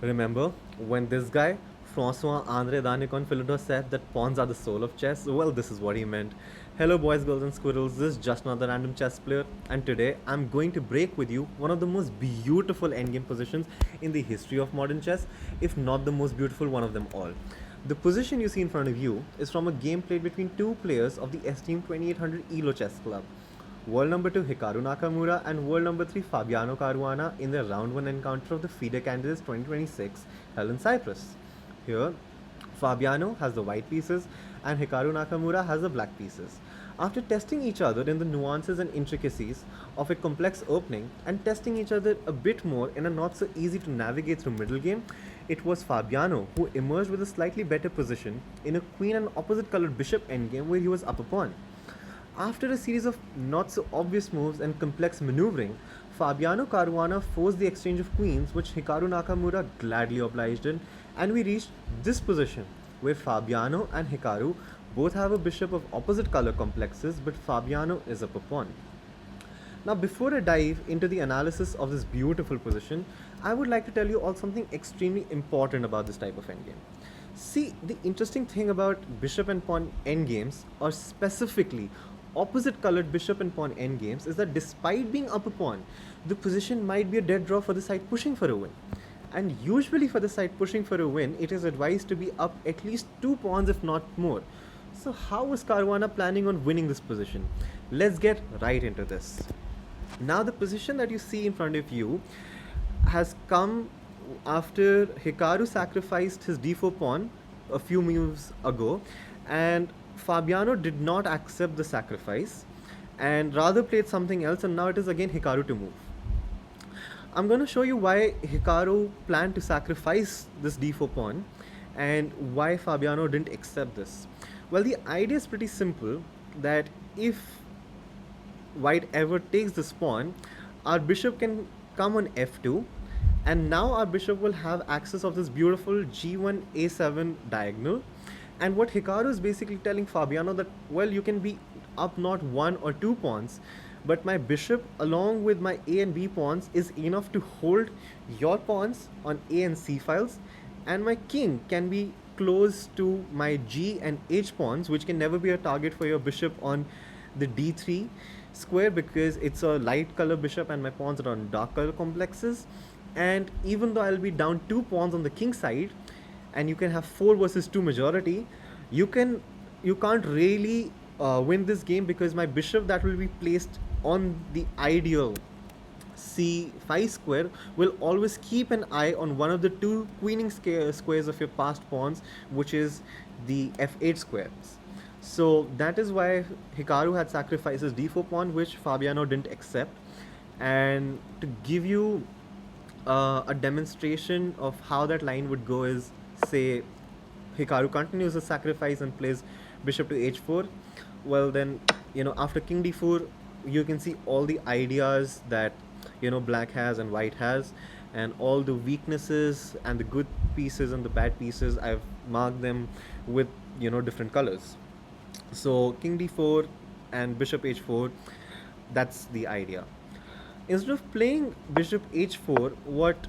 Remember when this guy, Francois Andre Danicon Philidor, said that pawns are the soul of chess? Well, this is what he meant. Hello, boys, girls, and squirrels. This is just another random chess player, and today I'm going to break with you one of the most beautiful endgame positions in the history of modern chess, if not the most beautiful one of them all. The position you see in front of you is from a game played between two players of the esteemed 2800 ELO Chess Club. World number 2 Hikaru Nakamura and world number 3 Fabiano Caruana in their round 1 encounter of the FIDE candidates 2026 held in Cyprus. Here, Fabiano has the white pieces and Hikaru Nakamura has the black pieces. After testing each other in the nuances and intricacies of a complex opening and testing each other a bit more in a not so easy to navigate through middle game, it was Fabiano who emerged with a slightly better position in a queen and opposite colored bishop endgame where he was up a pawn. After a series of not so obvious moves and complex maneuvering, Fabiano Caruana forced the exchange of queens, which Hikaru Nakamura gladly obliged in, and we reached this position where Fabiano and Hikaru both have a bishop of opposite color complexes, but Fabiano is up a pawn. Now, before I dive into the analysis of this beautiful position, I would like to tell you all something extremely important about this type of endgame. See, the interesting thing about bishop and pawn endgames, or specifically opposite colored bishop and pawn endgames, is that despite being up a pawn, the position might be a dead draw for the side pushing for a win. And usually, for the side pushing for a win, it is advised to be up at least two pawns, if not more. So, how is Caruana planning on winning this position? Let's get right into this. Now, the position that you see in front of you has come after Hikaru sacrificed his d4 pawn a few moves ago, and Fabiano did not accept the sacrifice and rather played something else, and now it is again Hikaru to move. I'm going to show you why Hikaru planned to sacrifice this d4 pawn and why Fabiano didn't accept this. Well, the idea is pretty simple that if white ever takes this pawn, our bishop can come on f2, and now our bishop will have access of this beautiful g1 a7 diagonal. And what Hikaru is basically telling Fabiano that, well, you can be up not one or two pawns, but my bishop along with my a and b pawns is enough to hold your pawns on a and c files, and my king can be close to my g and h pawns, which can never be a target for your bishop on the d3 square because it's a light color bishop and my pawns are on dark color complexes. And even though I'll be down two pawns on the king side, and you can have 4 versus 2 majority, you can't really win this game because my bishop that will be placed on the ideal c5 square will always keep an eye on one of the two queening squares of your passed pawns, which is the f8 squares. So that is why Hikaru had sacrificed his d4 pawn, which Fabiano didn't accept. And to give you a demonstration of how that line would go is, say, Hikaru continues the sacrifice and plays bishop to h4. Well, then, after king d4, you can see all the ideas that, black has and white has, and all the weaknesses and the good pieces and the bad pieces. I've marked them with, different colors. So, king d4 and bishop h4, that's the idea. Instead of playing bishop h4, what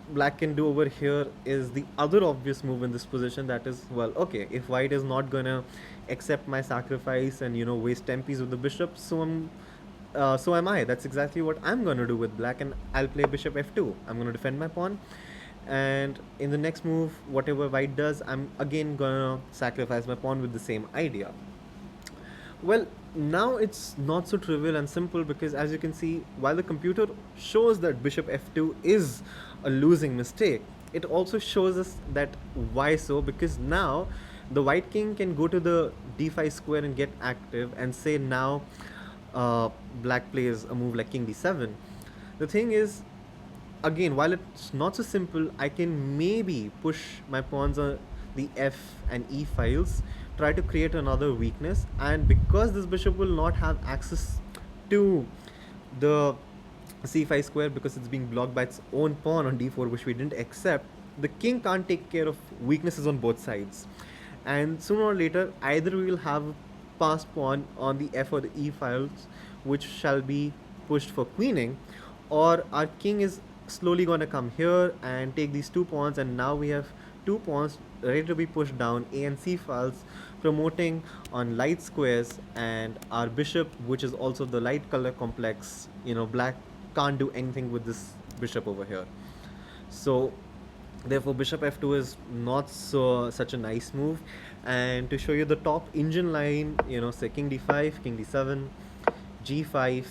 black can do over here is the other obvious move in this position, that is, well, okay, if white is not gonna accept my sacrifice and waste 10 pieces with the bishop, so am I. That's exactly what I'm gonna do with black, and I'll play bishop f2. I'm gonna defend my pawn, and in the next move, whatever white does, I'm again gonna sacrifice my pawn with the same idea. Well, now it's not so trivial and simple because, as you can see, while the computer shows that bishop f2 is a losing mistake, it also shows us that why so, because now the white king can go to the d5 square and get active, and say now black plays a move like king d7. The thing is, again, while it's not so simple, I can maybe push my pawns on the f and e files, try to create another weakness, and because this bishop will not have access to the c5 square because it's being blocked by its own pawn on d4, which we didn't accept, the king can't take care of weaknesses on both sides, and sooner or later either we will have a passed pawn on the f or the e files, which shall be pushed for queening, or our king is slowly gonna come here and take these 2 pawns, and now we have 2 pawns ready to be pushed down A and C files, promoting on light squares, and our bishop, which is also the light color complex, black can't do anything with this bishop over here. So therefore bishop f2 is not such a nice move. And to show you the top engine line, say king d5, king d7, g5,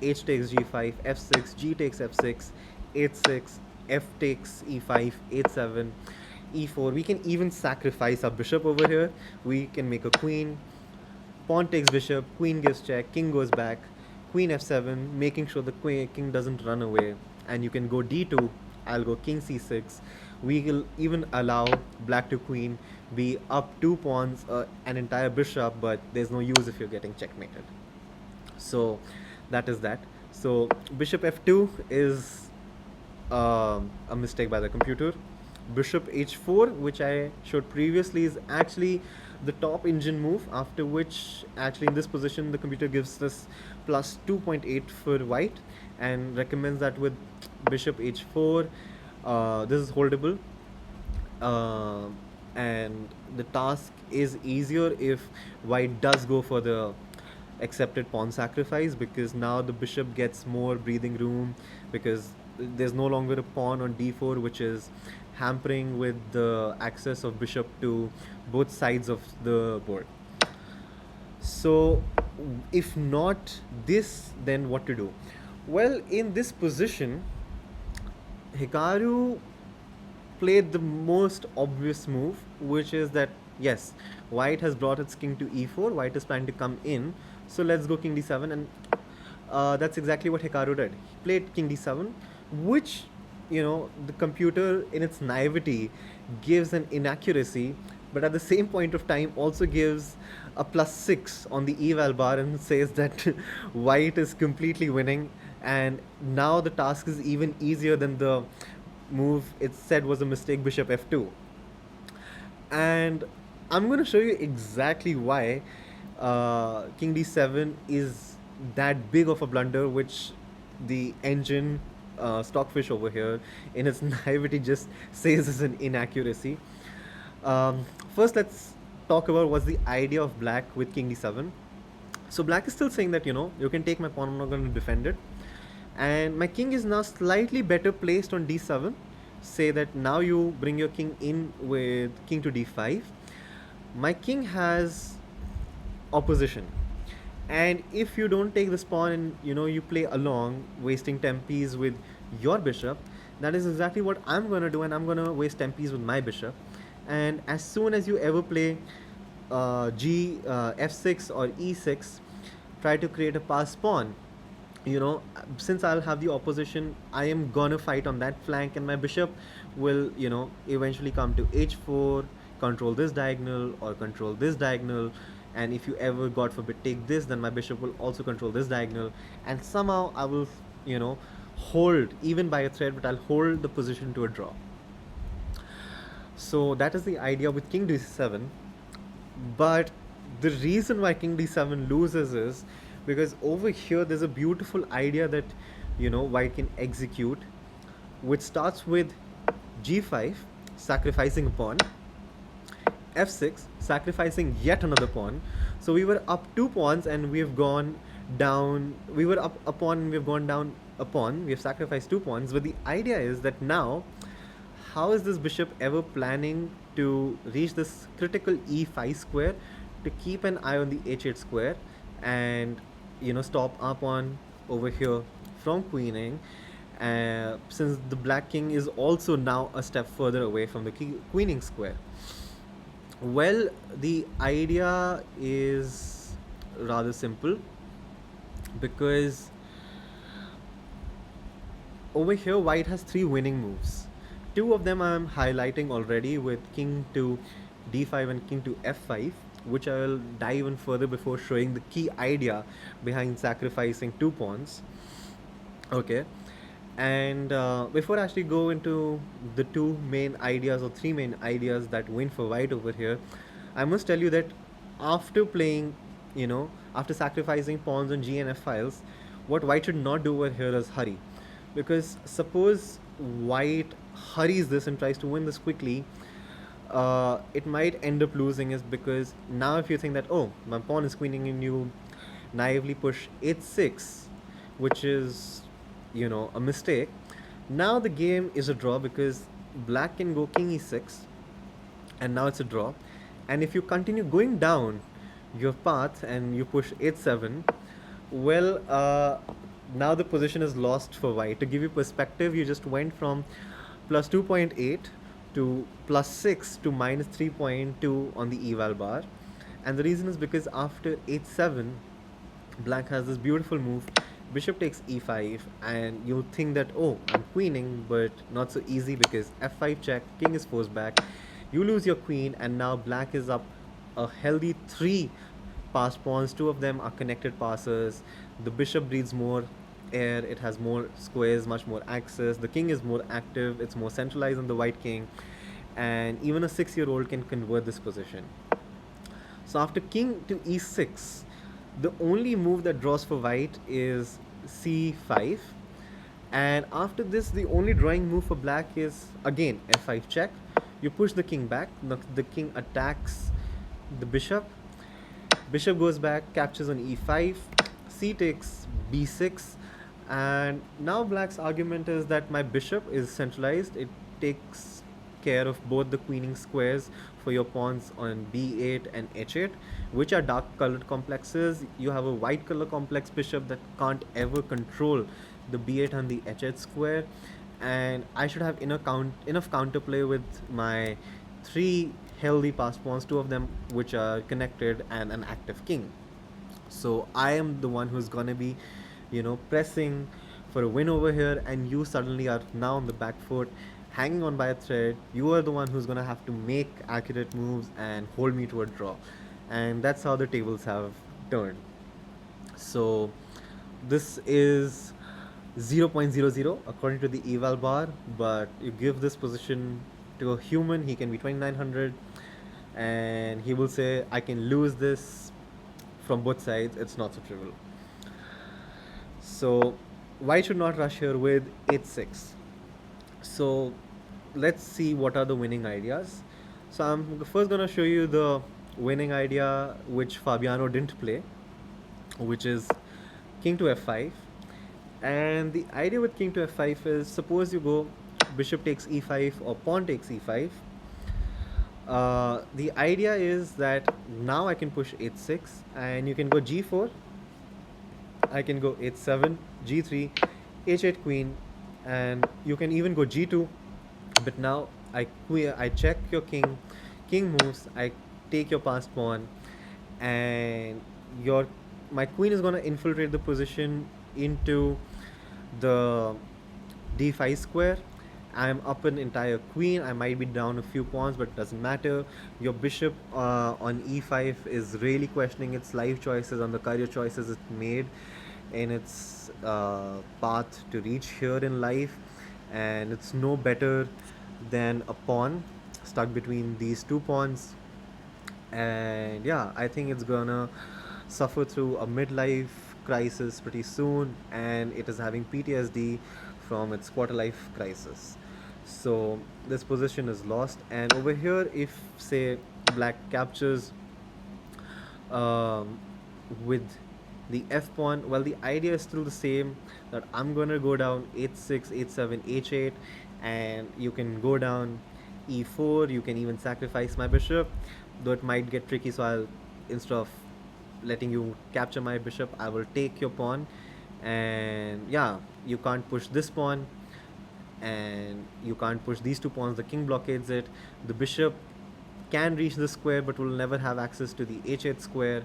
h takes g5, f6, g takes f6, h6, f takes e5, h7, e4. We can even sacrifice our bishop over here. We can make a queen, pawn takes bishop, queen gives check, king goes back, queen f7, making sure the king doesn't run away. And you can go d2, I'll go king c6. We will even allow black to queen be up 2 pawns, an entire bishop, but there's no use if you're getting checkmated. So that is that. So bishop f2 is a mistake by the computer. Bishop h4, which I showed previously, is actually the top engine move, after which actually in this position the computer gives us plus 2.8 for white and recommends that with bishop h4 this is holdable, uh, and the task is easier if white does go for the accepted pawn sacrifice, because now the bishop gets more breathing room, because there's no longer a pawn on d4 which is hampering with the access of bishop to both sides of the board. So if not this, then what to do? Well, in this position Hikaru played the most obvious move, which is that yes, white has brought its king to e4, white is trying to come in, so let's go king d7, and that's exactly what Hikaru did. He played king d7, which, the computer in its naivety gives an inaccuracy, but at the same point of time also gives a +6 on the eval bar and says that white is completely winning, and now the task is even easier than the move it said was a mistake, bishop f2. And I'm going to show you exactly why king d7 is that big of a blunder, which the engine stockfish over here in its naivety just says is an inaccuracy. First, let's talk about what's the idea of black with king d7. So black is still saying that, you can take my pawn, I'm not going to defend it, and my king is now slightly better placed on d7. Say that now you bring your king in with king to d5. My king has opposition, and if you don't take this pawn and you play along, wasting tempies with your bishop, that is exactly what I'm going to do, and I'm going to waste tempies with my bishop. And as soon as you ever play f6 or e6, try to create a pass pawn, since I'll have the opposition, I am gonna fight on that flank, and my bishop will, eventually come to h4, control this diagonal or control this diagonal. And if you ever, God forbid, take this, then my bishop will also control this diagonal, and somehow I will, hold, even by a thread, but I'll hold the position to a draw. So that is the idea with king d7. But the reason why king d7 loses is because over here there's a beautiful idea that white can execute, which starts with g5, sacrificing a pawn, f6, sacrificing yet another pawn. So we were up 2 pawns and we've gone down, we were up a pawn and we've gone down a pawn, we have sacrificed 2 pawns. But the idea is that now, how is this bishop ever planning to reach this critical e5 square to keep an eye on the h8 square and stop our pawn over here from queening, since the black king is also now a step further away from the queening square? Well, the idea is rather simple, because over here white has 3 winning moves. 2 of them I'm highlighting already with king to d5 and king to f5, which I will dive even further before showing the key idea behind sacrificing 2 pawns. Okay, and before I actually go into the 2 main ideas or 3 main ideas that win for white over here, I must tell you that after playing, after sacrificing pawns on g and f files, what white should not do over here is hurry. because suppose white hurries this and tries to win this quickly, it might end up losing is because now if you think that, oh, my pawn is queening and you naively push h6, which is, a mistake. Now the game is a draw because black can go king e6, and now it's a draw. And if you continue going down your path and you push h7, well, now the position is lost for white. To give you perspective, you just went from plus 2.8 to plus 6 to minus 3.2 on the eval bar. And the reason is because after h7, black has this beautiful move, bishop takes e5, and you think that, oh, I'm queening, but not so easy because f5 check, king is forced back, you lose your queen, and now black is up a healthy 3 passed pawns. Two of them are connected passes. The bishop breathes more air, it has more squares, much more access. The king is more active, it's more centralized on the white king, and even a 6-year-old can convert this position. So after king to e6, the only move that draws for white is c5. And after this, the only drawing move for black is again f5 check. You push the king back, the king attacks the bishop. Bishop goes back, captures on e5, c takes b6, and now black's argument is that my bishop is centralized. It takes care of both the queening squares for your pawns on b8 and h8, which are dark colored complexes. You have a white color complex bishop that can't ever control the b8 and the h8 square, and I should have enough counterplay with my 3 healthy passed pawns, 2 of them which are connected, and an active king. So I am the one who's gonna be, pressing for a win over here, and you suddenly are now on the back foot, hanging on by a thread. You are the one who's gonna have to make accurate moves and hold me to a draw, and that's how the tables have turned. So this is 0.00 according to the eval bar, but you give this position to a human, he can be 2900, and he will say, I can lose this from both sides. It's not so trivial. So white should not rush here with h6. So let's see what are the winning ideas. So I'm first gonna show you the winning idea which Fabiano didn't play, which is king to f5. And the idea with king to f5 is, suppose you go bishop takes e5 or pawn takes e5. The idea is that now I can push h6, and you can go g4, I can go h7, g3, h8 queen, and you can even go g2. But now I check your king, king moves, I take your passed pawn, and my queen is going to infiltrate the position into the d5 square. I'm up an entire queen. I might be down a few pawns, but it doesn't matter. Your bishop on e5 is really questioning its life choices on the career choices it made in its path to reach here in life, and it's no better than a pawn stuck between these 2 pawns. And yeah, I think it's gonna suffer through a midlife crisis pretty soon, and it is having PTSD from its quarter life crisis. So this position is lost, and over here, if say black captures um, with the f pawn, well, the idea is still the same, that I'm gonna go down h6, h7, h8, and you can go down e4. You can even sacrifice my bishop, though it might get tricky. So I'll, instead of letting you capture my bishop, I will take your pawn, and yeah, you can't push this pawn, and you can't push these 2 pawns. The king blockades it. The bishop can reach the square, but will never have access to the h8 square,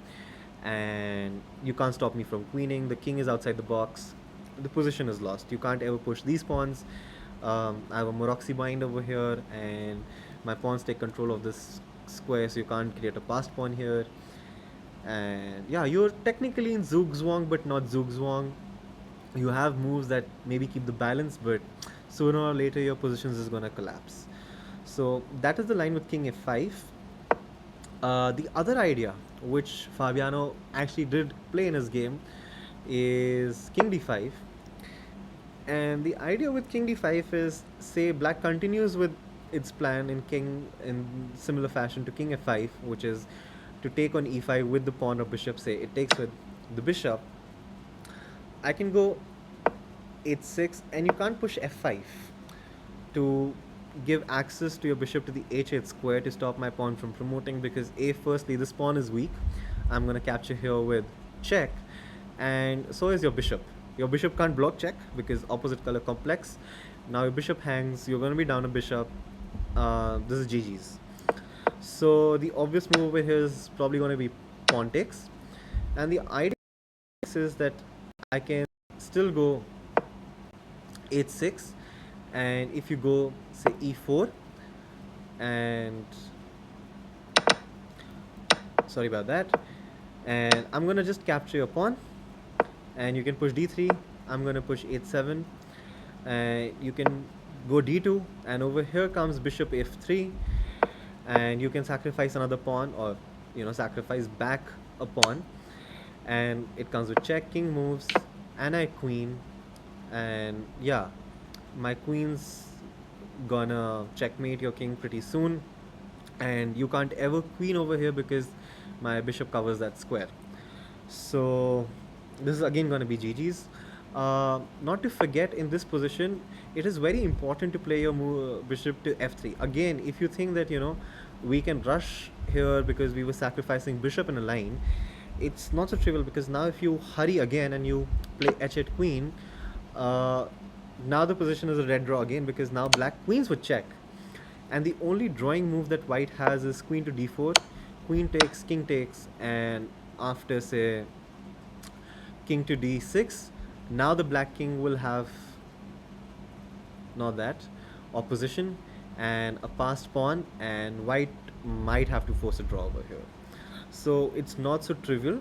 and you can't stop me from queening. The king is outside the box. The position is lost. You can't ever push these pawns. I have a Moroxi bind over here, and my pawns take control of this square, so you can't create a passed pawn here. And yeah, you're technically in zugzwang, but not zugzwang. You have moves that maybe keep the balance, but sooner or later your positions is gonna collapse. So that is the line with king f5. The other idea which Fabiano actually did play in his game is king d5, And the idea with king d5 is, say black continues with its plan in similar fashion to king f5, which is to take on e5 with the pawn or bishop. Say it takes with the bishop, I can go h6, and you can't push f5 to give access to your bishop to the h8 square to stop my pawn from promoting, because firstly this pawn is weak. I'm going to capture here with check, and so is your bishop. Your bishop can't block check because opposite color complex. Now your bishop hangs, you're going to be down a bishop. This is GG's. So the obvious move over here is probably going to be pawn takes, and the idea is that I can still go h6, and if you go say e4, and sorry about that, and I'm gonna just capture your pawn, and you can push d3. I'm gonna push h7, and you can go d2, and over here comes bishop f3, and you can sacrifice another pawn, or sacrifice back a pawn, and it comes with check. King moves, and I queen, and yeah, my queen's gonna checkmate your king pretty soon, and you can't ever queen over here because my bishop covers that square. So this is again gonna be GG's. Not to forget, in this position it is very important to play your bishop to f3. Again, if you think that we can rush here because we were sacrificing bishop in a line, it's not so trivial, because now if you hurry again and you play h8 queen, now the position is a red draw again, because now black queens would check, and the only drawing move that white has is queen to d4, queen takes, king takes, and after say king to d6, now the black king will have not that opposition and a passed pawn, and white might have to force a draw over here. So it's not so trivial.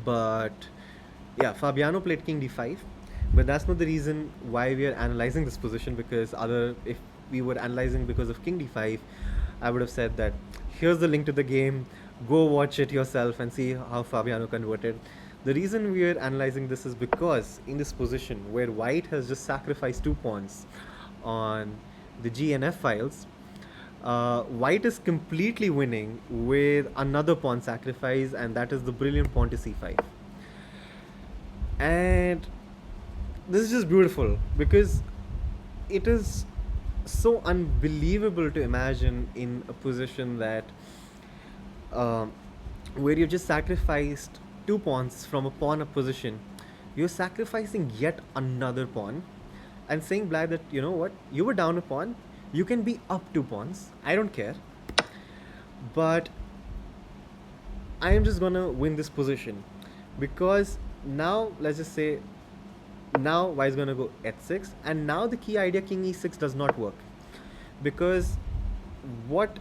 But yeah, Fabiano played king d5, but that's not the reason why we are analyzing this position, because if we were analyzing because of king d5, I would have said that here's the link to the game, go watch it yourself and see how Fabiano converted. The reason we are analyzing this is because in this position where white has just sacrificed 2 pawns on the G and F files, white is completely winning with another pawn sacrifice, and that is the brilliant pawn to c5. And this is just beautiful, because it is so unbelievable to imagine in a position that where you just sacrificed 2 pawns from a pawn up position, you're sacrificing yet another pawn and saying black that, you know what, you were down a pawn, you can be up 2 pawns, I don't care, but I am just gonna win this position. Because now let's just say now white is gonna go h6, and now the key idea king e6 does not work, because what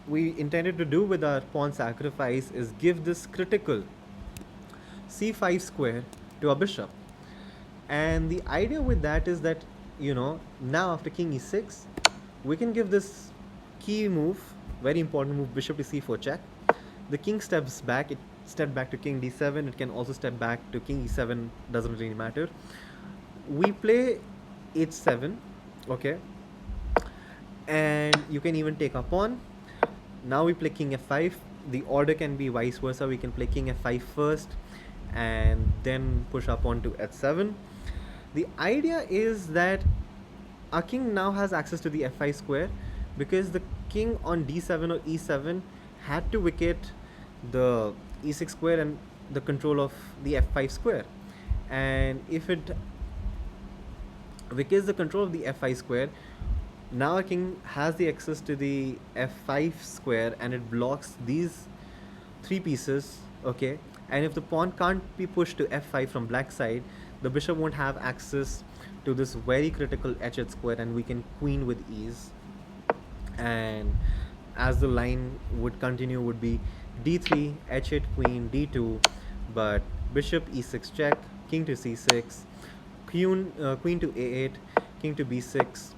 we intended to do with our pawn sacrifice is give this critical c5 square to our bishop. And the idea with that is that, now after king e6, we can give this key move, very important move, bishop to c4 check. The king steps back, it stepped back to king d7, it can also step back to king e7, doesn't really matter. We play h7, okay, and you can even take a pawn. Now we play king f5. The order can be vice versa. We can play king f5 first and then push up on to h7. The idea is that our king now has access to the f5 square, because the king on d7 or e7 had to wicket the e6 square and the control of the f5 square. And if it wickets the control of the f5 square, now our king has the access to the f5 square, and it blocks these 3 pieces, okay. And if the pawn can't be pushed to f5 from black side, the bishop won't have access to this very critical h8 square, and we can queen with ease. And as the line would continue, would be d3, h8 queen, d2, but bishop e6 check, king to c6, queen to a8, king to b6,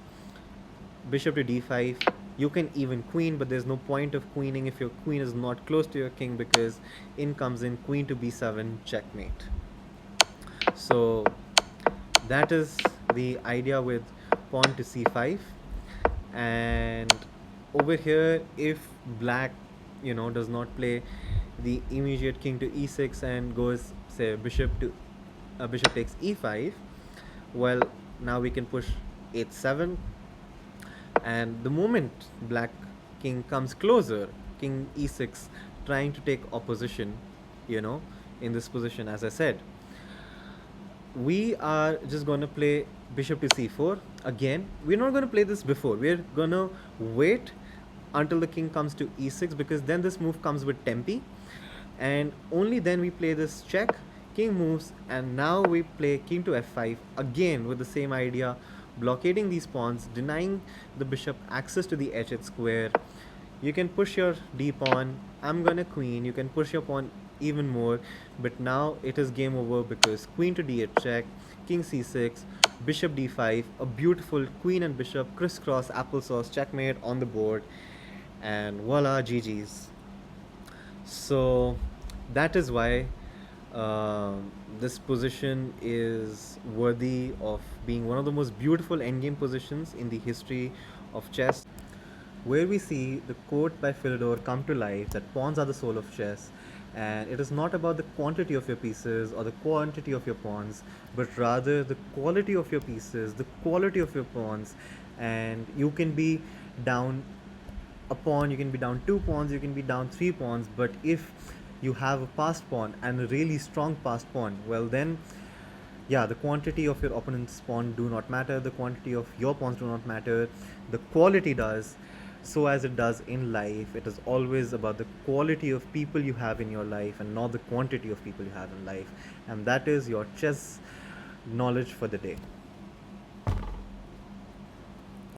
bishop to d5. You can even queen, but there's no point of queening if your queen is not close to your king, because in comes in queen to b7, checkmate. So that is the idea with pawn to c5. And over here, if black, does not play the immediate king to e6 and goes, say, bishop takes e5, well, now we can push h7. And the moment black king comes closer, king e6, trying to take opposition, you know in this position, as I said, we are just going to play bishop to c4. Again, we're not going to play this before. We're going to wait until the king comes to e6, because then this move comes with tempi, and only then we play this check. King moves, and now we play king to f5, again with the same idea, blockading these pawns, denying the bishop access to the h8 square. You can push your d pawn. I'm gonna queen. You can push your pawn even more, but now it is game over, because queen to d8 check, king c6, bishop d5, a beautiful queen and bishop crisscross applesauce checkmate on the board, and voila, GG's. So that is why this position is worthy of being one of the most beautiful endgame positions in the history of chess, where we see the quote by Philidor come to life, that pawns are the soul of chess, and it is not about the quantity of your pieces or the quantity of your pawns, but rather the quality of your pieces, the quality of your pawns. And you can be down a pawn, you can be down two pawns, you can be down three pawns, but if you have a passed pawn and a really strong passed pawn, well then, yeah, the quantity of your opponent's pawn do not matter, the quantity of your pawns do not matter, the quality does. So as it does in life, it is always about the quality of people you have in your life and not the quantity of people you have in life. And that is your chess knowledge for the day.